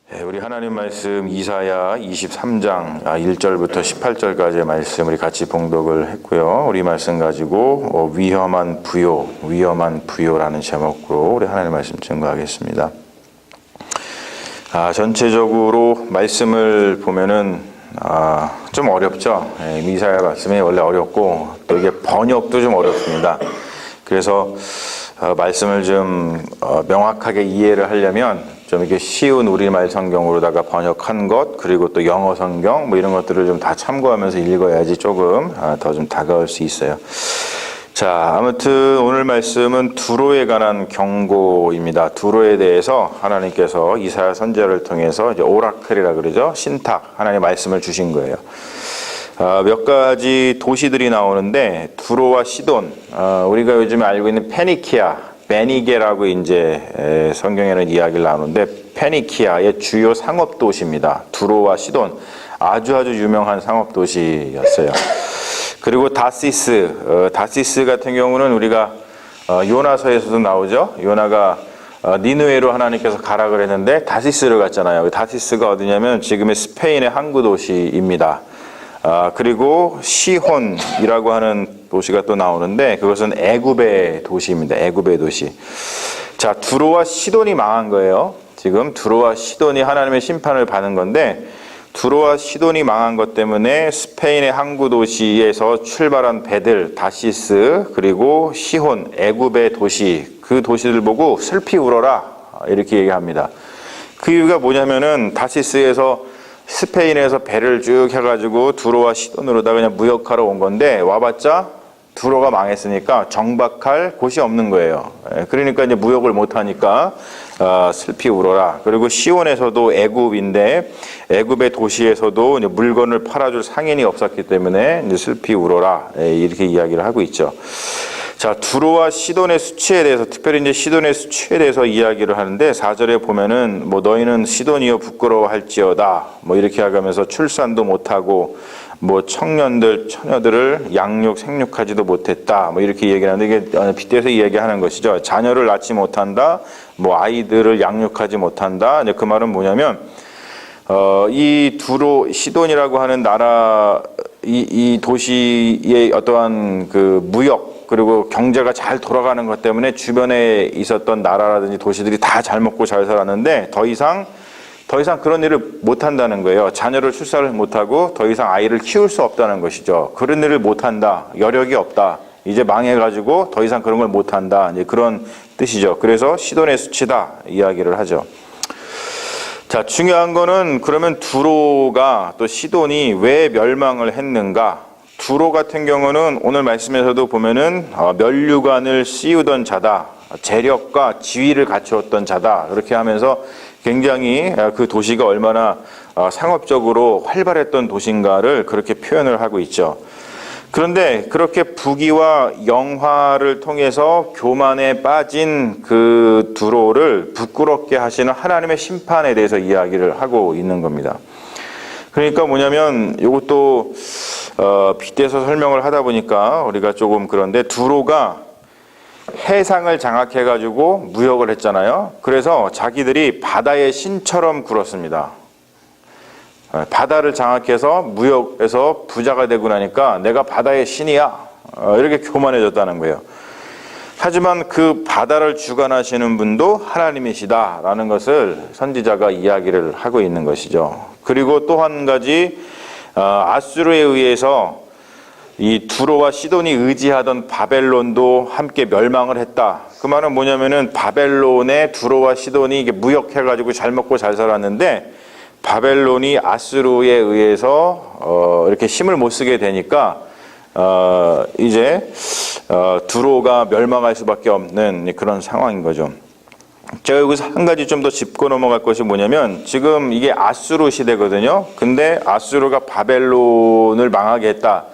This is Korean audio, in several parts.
우리 하나님 말씀 이사야 23장 1절부터 18절까지의 말씀 우리 같이 봉독을 했고요. 우리 말씀 가지고 위험한 부요라는 제목으로 우리 하나님 말씀 증거하겠습니다. 전체적으로 말씀을 보면은 좀 어렵죠. 이사야 말씀이 원래 어렵고 또 이게 번역도 좀 어렵습니다. 그래서 말씀을 좀 명확하게 이해를 하려면 좀 이렇게 쉬운 우리말 성경으로다가 번역한 것, 그리고 또 영어 성경 뭐 이런 것들을 좀 다 참고하면서 읽어야지 조금 더 좀 다가올 수 있어요. 자, 아무튼 오늘 말씀은 두로에 관한 경고입니다. 두로에 대해서 하나님께서 이사야 선지자를 통해서 이제 오라클이라 그러죠. 신탁, 하나님 말씀을 주신 거예요. 몇 가지 도시들이 나오는데 두로와 시돈, 우리가 요즘에 알고 있는 페니키아, 베니게라고 이제 성경에는 이야기를 나오는데 페니키아의 주요 상업 도시입니다. 두로와 시돈, 아주 유명한 상업 도시였어요. 그리고 다시스 같은 경우는 우리가 요나서에서도 나오죠. 요나가 니느웨로 하나님께서 가라 그랬는데 다시스를 갔잖아요. 다시스가 어디냐면 지금의 스페인의 항구 도시입니다. 그리고 시혼이라고 하는 도시가 또 나오는데 그것은 애굽의 도시입니다. 애굽의 도시. 자, 두로와 시돈이 망한 거예요. 지금 두로와 시돈이 하나님의 심판을 받은 건데 두로와 시돈이 망한 것 때문에 스페인의 항구 도시에서 출발한 배들 다시스 그리고 시혼 애굽의 도시 그 도시들 보고 슬피 울어라 이렇게 얘기합니다. 그 이유가 뭐냐면은 다시스에서 스페인에서 배를 쭉 해가지고 두로와 시돈으로다 그냥 무역하러 온 건데 와봤자 두로가 망했으니까 정박할 곳이 없는 거예요. 그러니까 이제 무역을 못하니까 슬피 울어라. 그리고 시온에서도 애굽인데 애굽의 도시에서도 이제 물건을 팔아줄 상인이 없었기 때문에 이제 슬피 울어라 이렇게 이야기를 하고 있죠. 자, 두로와 시돈의 수치에 대해서 특별히 이제 시돈의 수치에 대해서 이야기를 하는데 4절에 보면은 뭐 너희는 시돈이여 부끄러워할지어다 뭐 이렇게 하면서 출산도 못하고 뭐 처녀들을 생육하지도 못했다 뭐 이렇게 얘기하는데 이게 빗대서 이야기하는 것이죠. 자녀를 낳지 못한다, 뭐 아이들을 양육하지 못한다. 이제 그 말은 뭐냐면 이 두로 시돈이라고 하는 나라 이 도시의 어떠한 그 무역 그리고 경제가 잘 돌아가는 것 때문에 주변에 있었던 나라라든지 도시들이 다 잘 먹고 잘 살았는데 더 이상 그런 일을 못 한다는 거예요. 자녀를 출산을 못하고 더 이상 아이를 키울 수 없다는 것이죠. 그런 일을 못 한다. 여력이 없다. 이제 망해가지고 더 이상 그런 걸 못 한다. 이제 그런 뜻이죠. 그래서 시돈의 수치다 이야기를 하죠. 자, 중요한 거는 그러면 두로가 또 시돈이 왜 멸망을 했는가? 두로 같은 경우는 오늘 말씀에서도 보면은 면류관을 씌우던 자다, 재력과 지위를 갖추었던 자다 그렇게 하면서 굉장히 그 도시가 얼마나 상업적으로 활발했던 도시인가를 그렇게 표현을 하고 있죠. 그런데 그렇게 부귀와 영화를 통해서 교만에 빠진 그 두로를 부끄럽게 하시는 하나님의 심판에 대해서 이야기를 하고 있는 겁니다. 그러니까 뭐냐면 이것도 빗대서 설명을 하다 보니까 우리가 조금 그런데 두로가 해상을 장악해가지고 무역을 했잖아요. 그래서 자기들이 바다의 신처럼 굴었습니다. 바다를 장악해서 무역에서 부자가 되고 나니까 내가 바다의 신이야 이렇게 교만해졌다는 거예요. 하지만 그 바다를 주관하시는 분도 하나님이시다라는 것을 선지자가 이야기를 하고 있는 것이죠. 그리고 또 한 가지 아수르에 의해서 이 두로와 시돈이 의지하던 바벨론도 함께 멸망을 했다. 그 말은 뭐냐면은 바벨론에 두로와 시돈이 이게 무역해가지고 잘 먹고 잘 살았는데 바벨론이 아수르에 의해서 이렇게 힘을 못 쓰게 되니까 이제 두로가 멸망할 수밖에 없는 그런 상황인 거죠. 제가 여기서 한 가지 좀 더 짚고 넘어갈 것이 뭐냐면 지금 이게 아수르 시대거든요. 근데 아수르가 바벨론을 망하게 했다.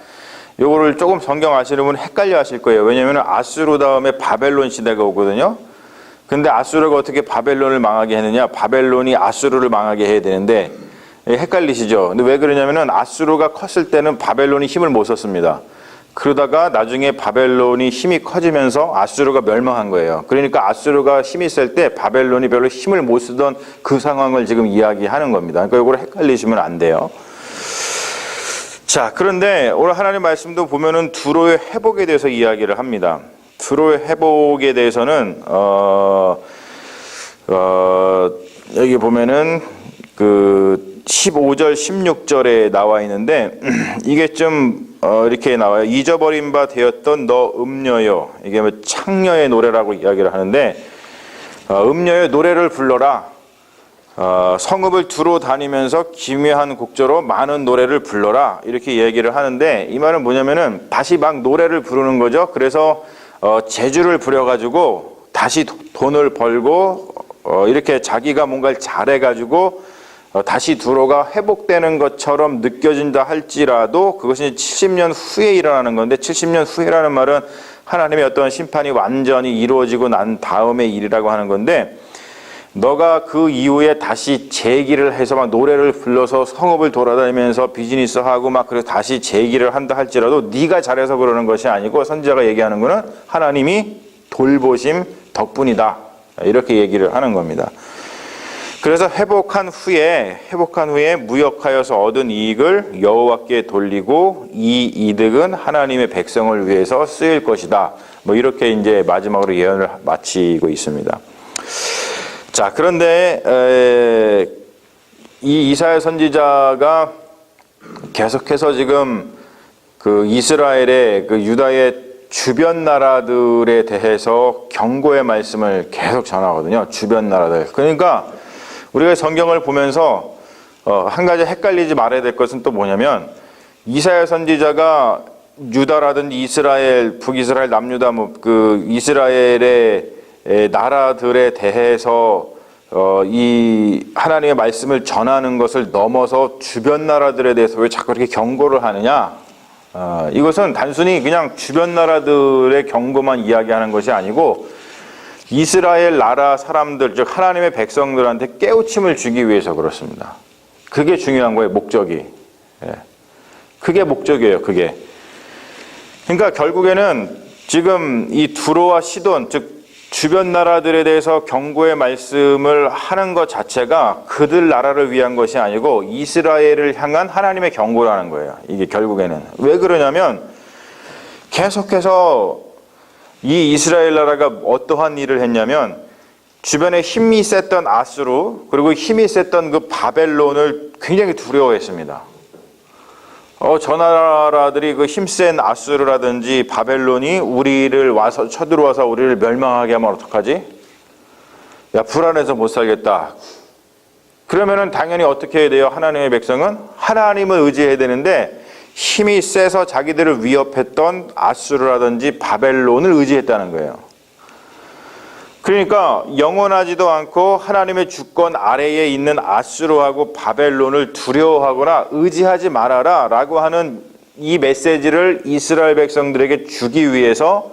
요거를 조금 성경 아시는 분은 헷갈려 하실 거예요. 왜냐하면 아수르 다음에 바벨론 시대가 오거든요. 근데 아수르가 어떻게 바벨론을 망하게 했느냐? 바벨론이 아수르를 망하게 해야 되는데 헷갈리시죠? 근데 왜 그러냐면은 아수르가 컸을 때는 바벨론이 힘을 못 썼습니다. 그러다가 나중에 바벨론이 힘이 커지면서 아수르가 멸망한 거예요. 그러니까 아수르가 힘이 셀 때 바벨론이 별로 힘을 못 쓰던 그 상황을 지금 이야기하는 겁니다. 그러니까 이걸 헷갈리시면 안 돼요. 자, 그런데 오늘 하나님 말씀도 보면은 두로의 회복에 대해서 이야기를 합니다. 두로의 회복에 대해서는 여기 보면은 그 15절 16절에 나와 있는데 이게 좀 이렇게 나와요. 잊어버린 바 되었던 너 음녀여. 이게 뭐 창녀의 노래라고 이야기를 하는데 음녀의 노래를 불러라. 성읍을 두루 다니면서 기묘한 곡조로 많은 노래를 불러라. 이렇게 얘기를 하는데 이 말은 뭐냐면은 다시 막 노래를 부르는 거죠. 그래서 재주를 부려가지고 다시 돈을 벌고 이렇게 자기가 뭔가를 잘해가지고 다시 두로가 회복되는 것처럼 느껴진다 할지라도 그것이 70년 후에 일어나는 건데 70년 후에라는 말은 하나님의 어떤 심판이 완전히 이루어지고 난 다음의 일이라고 하는 건데 너가 그 이후에 다시 재기를 해서 막 노래를 불러서 성읍을 돌아다니면서 비즈니스하고 막 그래서 다시 재기를 한다 할지라도 네가 잘해서 그러는 것이 아니고 선지자가 얘기하는 거는 하나님이 돌보심 덕분이다. 이렇게 얘기를 하는 겁니다. 그래서 회복한 후에 무역하여서 얻은 이익을 여호와께 돌리고 이 이득은 하나님의 백성을 위해서 쓰일 것이다. 뭐 이렇게 이제 마지막으로 예언을 마치고 있습니다. 자, 그런데 이 이사야 선지자가 계속해서 지금 그 이스라엘의 그 유다의 주변 나라들에 대해서 경고의 말씀을 계속 전하거든요. 주변 나라들. 그러니까 우리가 성경을 보면서 한 가지 헷갈리지 말아야 될 것은 또 뭐냐면 이사야 선지자가 유다라든지 이스라엘, 북이스라엘, 남유다 뭐 그 이스라엘의 나라들에 대해서 이 하나님의 말씀을 전하는 것을 넘어서 주변 나라들에 대해서 왜 자꾸 이렇게 경고를 하느냐? 이것은 단순히 그냥 주변 나라들의 경고만 이야기하는 것이 아니고 이스라엘 나라 사람들, 즉 하나님의 백성들한테 깨우침을 주기 위해서 그렇습니다. 그게 중요한 거예요, 목적이. 그게 목적이에요, 그게. 그러니까 결국에는 지금 이 두로와 시돈, 즉 주변 나라들에 대해서 경고의 말씀을 하는 것 자체가 그들 나라를 위한 것이 아니고 이스라엘을 향한 하나님의 경고라는 거예요. 이게 결국에는. 왜 그러냐면 계속해서 이 이스라엘 나라가 어떠한 일을 했냐면 주변에 힘이 셌던 아수르 그리고 힘이 셌던 그 바벨론을 굉장히 두려워했습니다. 저 나라들이 그 힘센 아수르라든지 바벨론이 우리를 와서 쳐들어와서 우리를 멸망하게 하면 어떡하지? 야, 불안해서 못 살겠다. 그러면은 당연히 어떻게 해야 돼요? 하나님의 백성은 하나님을 의지해야 되는데 힘이 세서 자기들을 위협했던 아수르라든지 바벨론을 의지했다는 거예요. 그러니까 영원하지도 않고 하나님의 주권 아래에 있는 아수르하고 바벨론을 두려워하거나 의지하지 말아라 라고 하는 이 메시지를 이스라엘 백성들에게 주기 위해서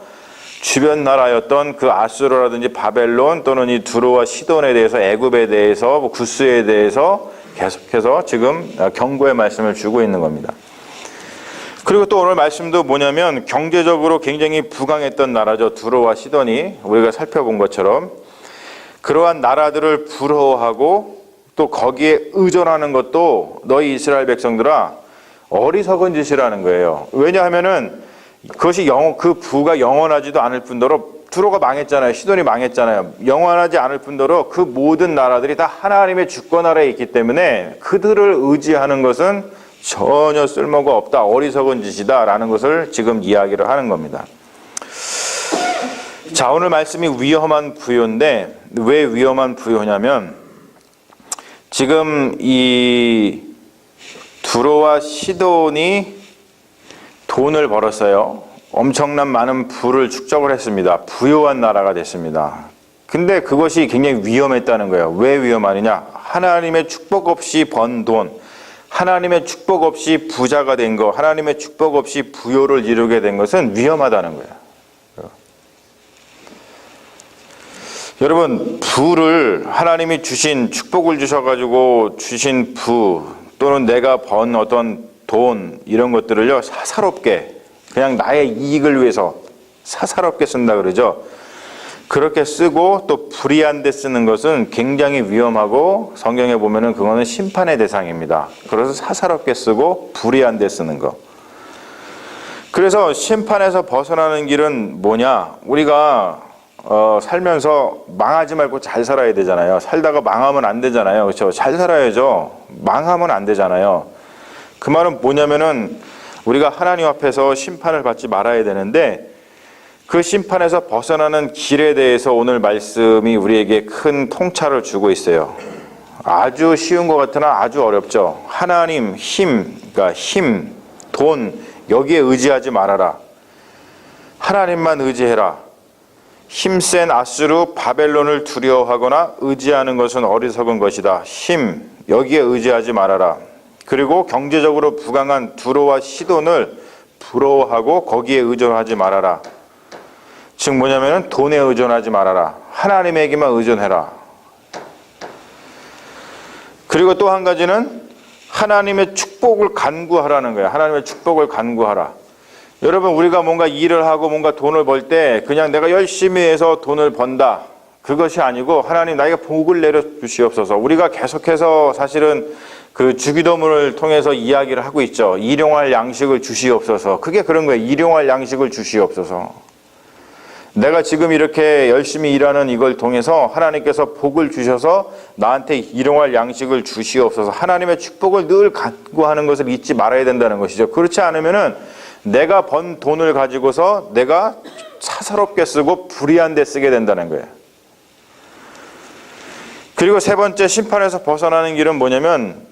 주변 나라였던 그 아수르라든지 바벨론 또는 이 두로와 시돈에 대해서 애굽에 대해서 구스에 대해서 계속해서 지금 경고의 말씀을 주고 있는 겁니다. 그리고 또 오늘 말씀도 뭐냐면 경제적으로 굉장히 부강했던 나라죠. 두로와 시돈이 우리가 살펴본 것처럼 그러한 나라들을 부러워하고 또 거기에 의존하는 것도 너희 이스라엘 백성들아 어리석은 짓이라는 거예요. 왜냐하면은 그것이 그 부가 영원하지도 않을 뿐더러 두로가 망했잖아요. 시돈이 망했잖아요. 영원하지 않을 뿐더러 그 모든 나라들이 다 하나님의 주권 아래에 있기 때문에 그들을 의지하는 것은 전혀 쓸모가 없다. 어리석은 짓이다. 라는 것을 지금 이야기를 하는 겁니다. 자, 오늘 말씀이 위험한 부요인데 왜 위험한 부요냐면 지금 이 두로와 시돈이 돈을 벌었어요. 엄청난 많은 부를 축적을 했습니다. 부요한 나라가 됐습니다. 근데 그것이 굉장히 위험했다는 거예요. 왜 위험하느냐? 하나님의 축복 없이 번 돈, 하나님의 축복 없이 부자가 된 것, 하나님의 축복 없이 부요를 이루게 된 것은 위험하다는 거예요. 여러분, 부를 하나님이 주신 축복을 주셔가지고 주신 부 또는 내가 번 어떤 돈 이런 것들을요 사사롭게 그냥 나의 이익을 위해서 사사롭게 쓴다 그러죠. 그렇게 쓰고 또 불의한 데 쓰는 것은 굉장히 위험하고 성경에 보면은 그거는 심판의 대상입니다. 그래서 사사롭게 쓰고 불의한 데 쓰는 거. 그래서 심판에서 벗어나는 길은 뭐냐? 우리가 살면서 망하지 말고 잘 살아야 되잖아요. 살다가 망하면 안 되잖아요. 그렇죠? 잘 살아야죠. 망하면 안 되잖아요. 그 말은 뭐냐면은 우리가 하나님 앞에서 심판을 받지 말아야 되는데 그 심판에서 벗어나는 길에 대해서 오늘 말씀이 우리에게 큰 통찰을 주고 있어요. 아주 쉬운 것 같으나 아주 어렵죠. 하나님, 그러니까 힘, 돈, 여기에 의지하지 말아라. 하나님만 의지해라. 힘센 아수르, 바벨론을 두려워하거나 의지하는 것은 어리석은 것이다. 힘, 여기에 의지하지 말아라. 그리고 경제적으로 부강한 두로와 시돈을 부러워하고 거기에 의존하지 말아라. 즉 뭐냐면은 돈에 의존하지 말아라. 하나님에게만 의존해라. 그리고 또 한 가지는 하나님의 축복을 간구하라는 거예요. 하나님의 축복을 간구하라. 여러분 우리가 뭔가 일을 하고 뭔가 돈을 벌 때 그냥 내가 열심히 해서 돈을 번다. 그것이 아니고 하나님 나에게 복을 내려 주시옵소서. 우리가 계속해서 사실은 그 주기도문을 통해서 이야기를 하고 있죠. 일용할 양식을 주시옵소서. 그게 그런 거예요. 일용할 양식을 주시옵소서. 내가 지금 이렇게 열심히 일하는 이걸 통해서 하나님께서 복을 주셔서 나한테 일용할 양식을 주시옵소서. 하나님의 축복을 늘 간구하는 것을 잊지 말아야 된다는 것이죠. 그렇지 않으면은 내가 번 돈을 가지고서 내가 사사롭게 쓰고 불의한 데 쓰게 된다는 거예요. 그리고 세 번째 심판에서 벗어나는 길은 뭐냐면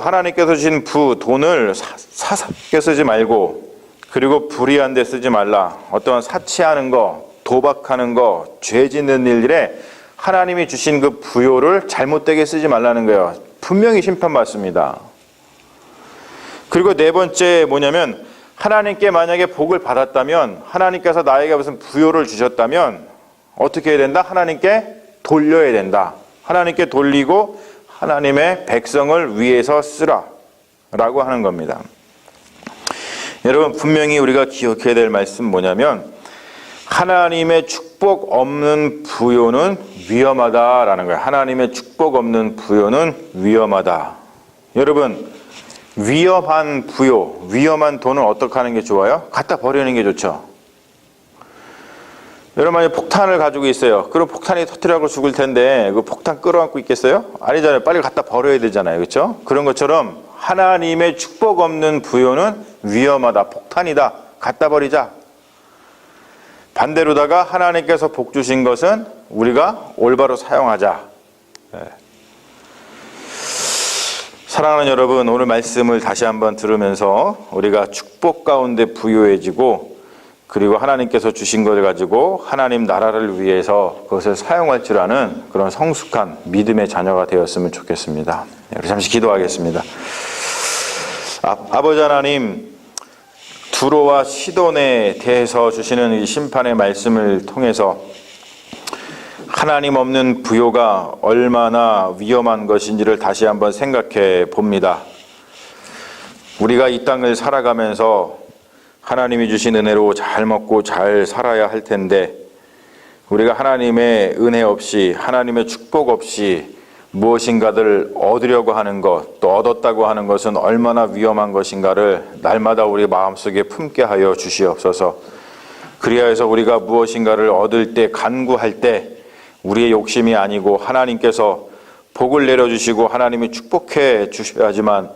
하나님께서 주신 돈을 사사롭게 쓰지 말고 그리고 불의한 데 쓰지 말라. 어떤 사치하는 거, 도박하는 거, 죄 짓는 일들에 하나님이 주신 그 부요를 잘못되게 쓰지 말라는 거예요. 분명히 심판받습니다. 그리고 네 번째 뭐냐면 하나님께 만약에 복을 받았다면 하나님께서 나에게 무슨 부요를 주셨다면 어떻게 해야 된다? 하나님께 돌려야 된다. 하나님께 돌리고 하나님의 백성을 위해서 쓰라 라고 하는 겁니다. 여러분 분명히 우리가 기억해야 될 말씀 뭐냐면 하나님의 축복 없는 부요는 위험하다라는 거예요. 하나님의 축복 없는 부요는 위험하다. 여러분 위험한 부요, 위험한 돈은 어떻게 하는 게 좋아요? 갖다 버리는 게 좋죠. 여러분 만약에 폭탄을 가지고 있어요. 그럼 폭탄이 터뜨려고 죽을 텐데 그 폭탄 끌어안고 있겠어요? 아니잖아요. 빨리 갖다 버려야 되잖아요. 그렇죠? 그런 것처럼 하나님의 축복 없는 부요는 위험하다. 폭탄이다. 갖다 버리자. 반대로다가 하나님께서 복 주신 것은 우리가 올바로 사용하자. 네. 사랑하는 여러분, 오늘 말씀을 다시 한번 들으면서 우리가 축복 가운데 부유해지고 그리고 하나님께서 주신 것을 가지고 하나님 나라를 위해서 그것을 사용할 줄 아는 그런 성숙한 믿음의 자녀가 되었으면 좋겠습니다. 우리 잠시 기도하겠습니다. 아버지 하나님, 두로와 시돈에 대해서 주시는 이 심판의 말씀을 통해서 하나님 없는 부요가 얼마나 위험한 것인지를 다시 한번 생각해 봅니다. 우리가 이 땅을 살아가면서 하나님이 주신 은혜로 잘 먹고 잘 살아야 할 텐데 우리가 하나님의 은혜 없이 하나님의 축복 없이 무엇인가를 얻으려고 하는 것, 또 얻었다고 하는 것은 얼마나 위험한 것인가를 날마다 우리 마음속에 품게 하여 주시옵소서. 그리하여서 우리가 무엇인가를 얻을 때, 간구할 때 우리의 욕심이 아니고 하나님께서 복을 내려주시고 하나님이 축복해 주셔야지만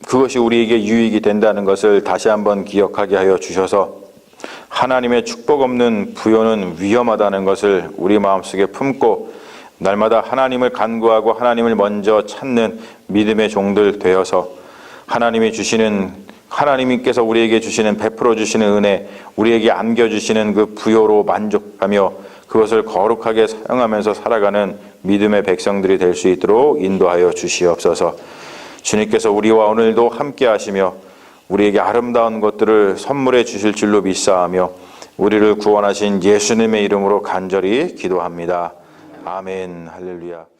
그것이 우리에게 유익이 된다는 것을 다시 한번 기억하게 하여 주셔서 하나님의 축복 없는 부요는 위험하다는 것을 우리 마음속에 품고 날마다 하나님을 간구하고 하나님을 먼저 찾는 믿음의 종들 되어서 하나님께서 우리에게 주시는 베풀어 주시는 은혜, 우리에게 안겨주시는 그 부요로 만족하며 그것을 거룩하게 사용하면서 살아가는 믿음의 백성들이 될 수 있도록 인도하여 주시옵소서. 주님께서 우리와 오늘도 함께 하시며 우리에게 아름다운 것들을 선물해 주실 줄로 믿사하며 우리를 구원하신 예수님의 이름으로 간절히 기도합니다. 아멘. 할렐루야.